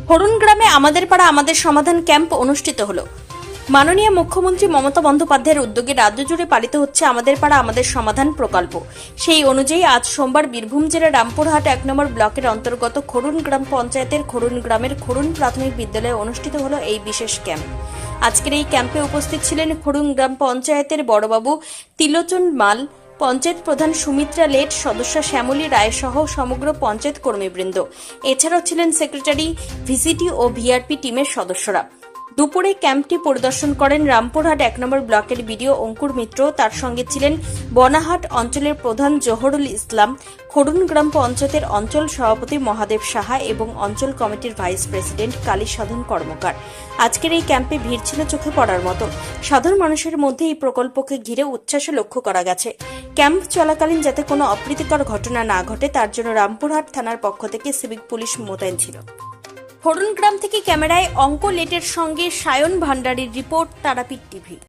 হরুণ গ্রামে আমাদের পাড়া আমাদের সমাধান ক্যাম্প অনুষ্ঠিত হলো। মাননীয় মুখ্যমন্ত্রী মমতা বন্দ্যোপাধ্যায়ের উদ্যোগে রাজ্য জুড়ে পালিত হচ্ছে আমাদের পাড়া আমাদের সমাধান প্রকল্প। সেই অনুযায়ী আজ সোমবার বীরভূম জেলার রামপুরহাট 1 নম্বর ব্লকের অন্তর্গত খরুন গ্রাম পঞ্চায়েতের খরুন গ্রামের খরুন প্রাথমিক বিদ্যালয়ে অনুষ্ঠিত হলো এই বিশেষ ক্যাম্প। আজকের এই ক্যাম্পে উপস্থিত ছিলেন খরুন গ্রাম পঞ্চায়েতের বড়বাবু তিলোচন মাল, পঞ্চায়েত প্রধান সুমিত্রা লেট, সদস্য শ্যামলী রায় সহ সমগ্র পঞ্চায়েত কর্মীবৃন্দ। এছাড়াও ছিলেন সেক্রেটারি, ভিসিটি ও ভিআরপি টিমের সদস্যরা। দুপুরে ক্যাম্পটি পরিদর্শন করেন রামপুরহাট 1 নম্বর ব্লকের বিডিও অঙ্কুর মিত্র। তার সঙ্গে ছিলেন বনাহাট অঞ্চলের প্রধান জহরুল ইসলাম, খরুন গ্রাম পঞ্চায়েতের অঞ্চল সভাপতি মহাদেব সাহা এবং অঞ্চল কমিটির ভাইস প্রেসিডেন্ট কালী সাধন কর্মকার। আজকের এই ক্যাম্পে ভিড় ছিল চোখে পড়ার মতো। সাধারণ মানুষের মধ্যে এই প্রকল্পকে ঘিরে উচ্ছ্বাস লক্ষ্য করা গেছে। ক্যাম্প চলাকালীন যাতে কোনো অপ্রীতিকর ঘটনা না ঘটে তার জন্য রামপুরহাট থানার পক্ষ থেকে সিভিক পুলিশ মোতায়েন ছিল। হরুন গ্রাম থেকে ক্যামেরায় অঙ্ক লেটের সঙ্গে সায়ন ভান্ডারীর রিপোর্ট, তারাপীঠ টিভি।